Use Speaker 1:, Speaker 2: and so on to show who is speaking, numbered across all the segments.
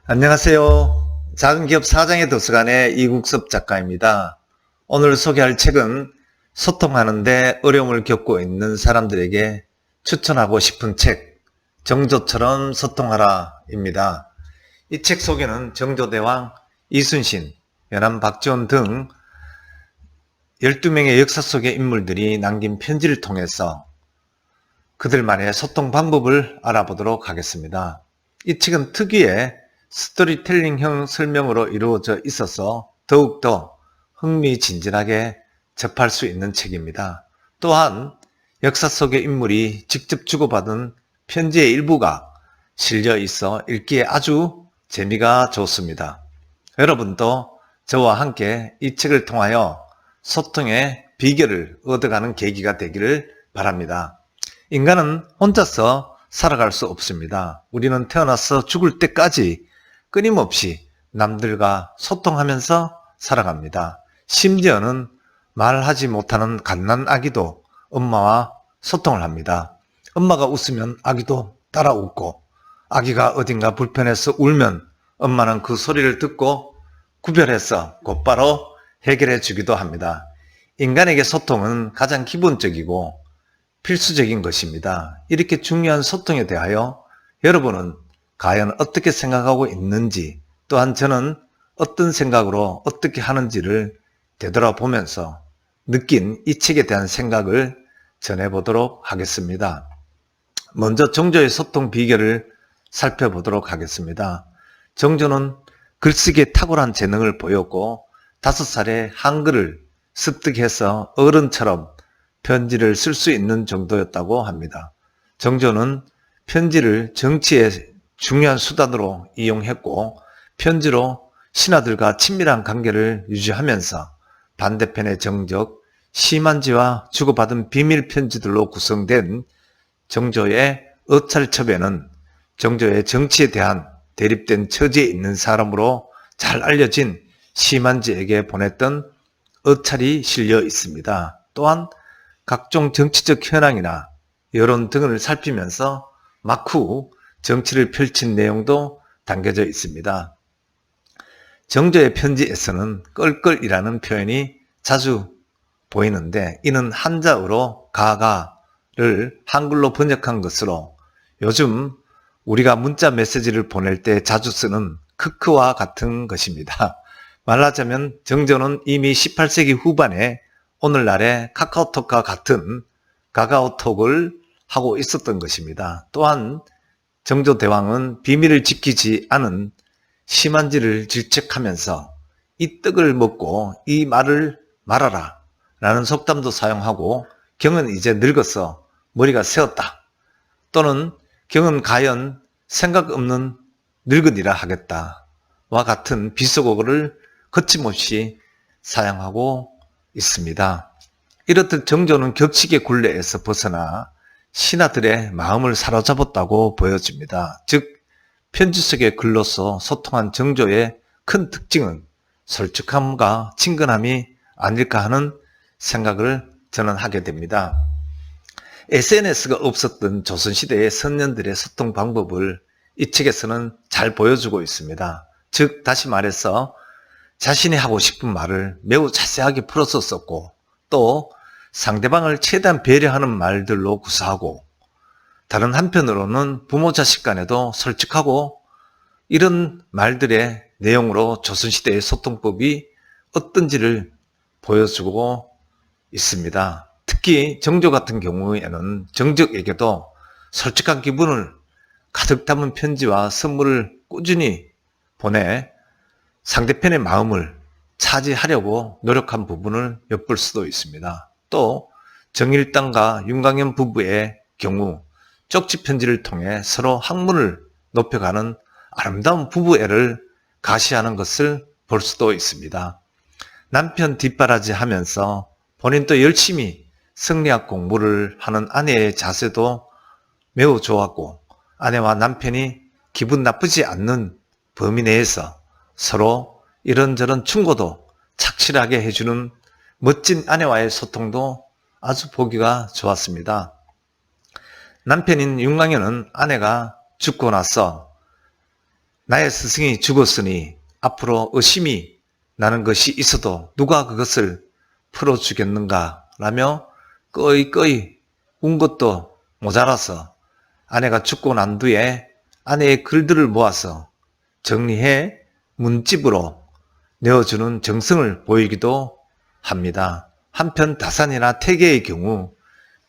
Speaker 1: 안녕하세요. 작은기업 사장의 도서관의 이국섭 작가입니다. 오늘 소개할 책은 소통하는데 어려움을 겪고 있는 사람들에게 추천하고 싶은 책, 정조처럼 소통하라입니다. 이 책 소개는 정조대왕, 이순신, 연암 박지원 등 12명의 역사 속의 인물들이 남긴 편지를 통해서 그들만의 소통 방법을 알아보도록 하겠습니다. 이 책은 특유의 스토리텔링형 설명으로 이루어져 있어서 더욱더 흥미진진하게 접할 수 있는 책입니다. 또한 역사 속의 인물이 직접 주고받은 편지의 일부가 실려 있어 읽기에 아주 재미가 좋습니다. 여러분도 저와 함께 이 책을 통하여 소통의 비결을 얻어가는 계기가 되기를 바랍니다. 인간은 혼자서 살아갈 수 없습니다. 우리는 태어나서 죽을 때까지 끊임없이 남들과 소통하면서 살아갑니다. 심지어는 말하지 못하는 갓난아기도 엄마와 소통을 합니다. 엄마가 웃으면 아기도 따라 웃고, 아기가 어딘가 불편해서 울면 엄마는 그 소리를 듣고 구별해서 곧바로 해결해 주기도 합니다. 인간에게 소통은 가장 기본적이고 필수적인 것입니다. 이렇게 중요한 소통에 대하여 여러분은 과연 어떻게 생각하고 있는지, 또한 저는 어떤 생각으로 어떻게 하는지를 되돌아보면서 느낀 이 책에 대한 생각을 전해보도록 하겠습니다. 먼저 정조의 소통 비결을 살펴보도록 하겠습니다. 정조는 글쓰기에 탁월한 재능을 보였고 5살에 한글을 습득해서 어른처럼 편지를 쓸 수 있는 정도였다고 합니다. 정조는 편지를 정치의 중요한 수단으로 이용했고 편지로 신하들과 친밀한 관계를 유지하면서 반대편의 정적, 심한지와 주고받은 비밀 편지들로 구성된 정조의 어찰첩에는 정조의 정치에 대한 대립된 처지에 있는 사람으로 잘 알려진 심한지에게 보냈던 어찰이 실려 있습니다. 또한 각종 정치적 현황이나 여론 등을 살피면서 막후 정치를 펼친 내용도 담겨져 있습니다. 정조의 편지에서는 껄껄이라는 표현이 자주 보이는데 이는 한자어로 가가를 한글로 번역한 것으로 요즘 우리가 문자 메시지를 보낼 때 자주 쓰는 크크와 같은 것입니다. 말하자면 정조는 이미 18세기 후반에 오늘날의 카카오톡과 같은 가가오톡을 하고 있었던 것입니다. 또한 정조대왕은 비밀을 지키지 않은 심한지를 질책하면서 이 떡을 먹고 이 말을 말아라 라는 속담도 사용하고 경은 이제 늙어서 머리가 새었다 또는 경은 가연 생각 없는 늙은이라 하겠다 와 같은 비속어를 거침없이 사용하고 있습니다. 이렇듯 정조는 격식의 굴레에서 벗어나 신하들의 마음을 사로잡았다고 보여집니다. 즉 편지 속의 글로서 소통한 정조의 큰 특징은 솔직함과 친근함이 아닐까 하는 생각을 저는 하게 됩니다. SNS가 없었던 조선시대의 선nhân 들의 소통 방법을 이 책에서는 잘 보여주고 있습니다. 즉 다시 말해서 자신이 하고 싶은 말을 매우 자세하게 풀어서 썼고 또 상대방을 최대한 배려하는 말들로 구사하고 다른 한편으로는 부모 자식 간에도 솔직하고 이런 말들의 내용으로 조선시대의 소통법이 어떤지를 보여주고 있습니다. 특히 정조 같은 경우에는 정적에게도 솔직한 기분을 가득 담은 편지와 선물을 꾸준히 보내 상대편의 마음을 차지하려고 노력한 부분을 엿볼 수도 있습니다. 또 정일당과 윤강현 부부의 경우 쪽지 편지를 통해 서로 학문을 높여가는 아름다운 부부애를 가시하는 것을 볼 수도 있습니다. 남편 뒷바라지 하면서 본인도 열심히 성리학 공부를 하는 아내의 자세도 매우 좋았고 아내와 남편이 기분 나쁘지 않는 범위 내에서 서로 이런저런 충고도 착실하게 해주는 멋진 아내와의 소통도 아주 보기가 좋았습니다. 남편인 윤강현은 아내가 죽고 나서 나의 스승이 죽었으니 앞으로 의심이 나는 것이 있어도 누가 그것을 풀어주겠는가 라며 꺼이꺼이 운 것도 모자라서 아내가 죽고 난 뒤에 아내의 글들을 모아서 정리해 문집으로 내어주는 정성을 보이기도 합니다. 한편 다산이나 태계의 경우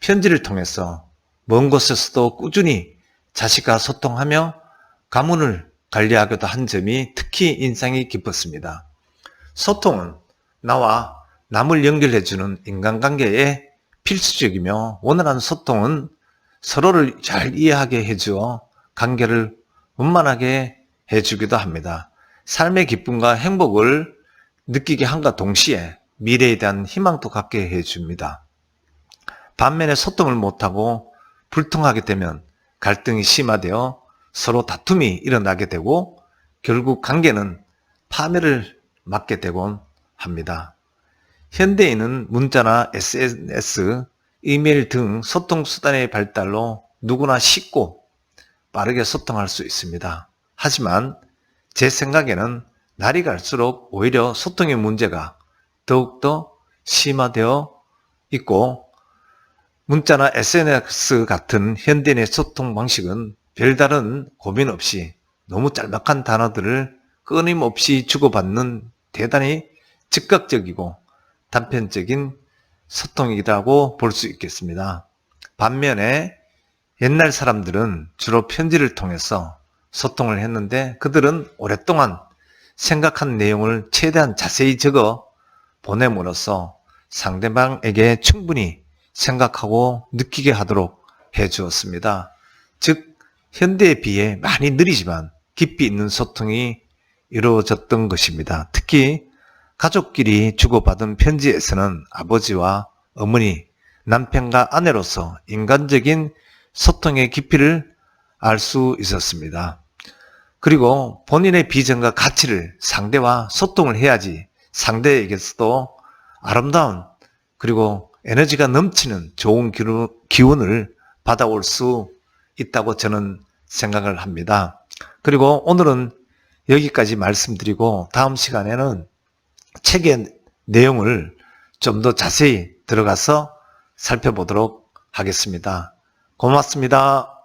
Speaker 1: 편지를 통해서 먼 곳에서도 꾸준히 자식과 소통하며 가문을 관리하기도 한 점이 특히 인상이 깊었습니다. 소통은 나와 남을 연결해주는 인간관계에 필수적이며 원활한 소통은 서로를 잘 이해하게 해주어 관계를 원만하게 해주기도 합니다. 삶의 기쁨과 행복을 느끼게 함과 동시에 미래에 대한 희망도 갖게 해줍니다. 반면에 소통을 못하고 불통하게 되면 갈등이 심화되어 서로 다툼이 일어나게 되고 결국 관계는 파멸을 맞게 되곤 합니다. 현대인은 문자나 SNS, 이메일 등 소통수단의 발달로 누구나 쉽고 빠르게 소통할 수 있습니다. 하지만 제 생각에는 날이 갈수록 오히려 소통의 문제가 더욱더 심화되어 있고 문자나 SNS 같은 현대인의 소통 방식은 별다른 고민 없이 너무 짤막한 단어들을 끊임없이 주고받는 대단히 즉각적이고 단편적인 소통이라고 볼 수 있겠습니다. 반면에 옛날 사람들은 주로 편지를 통해서 소통을 했는데 그들은 오랫동안 생각한 내용을 최대한 자세히 적어 보냄으로써 상대방에게 충분히 생각하고 느끼게 하도록 해주었습니다. 즉 현대에 비해 많이 느리지만 깊이 있는 소통이 이루어졌던 것입니다. 특히 가족끼리 주고받은 편지에서는 아버지와 어머니, 남편과 아내로서 인간적인 소통의 깊이를 알 수 있었습니다. 그리고 본인의 비전과 가치를 상대와 소통을 해야지 상대에게서도 아름다운 그리고 에너지가 넘치는 좋은 기운을 받아올 수 있다고 저는 생각을 합니다. 그리고 오늘은 여기까지 말씀드리고 다음 시간에는 책의 내용을 좀 더 자세히 들어가서 살펴보도록 하겠습니다. 고맙습니다.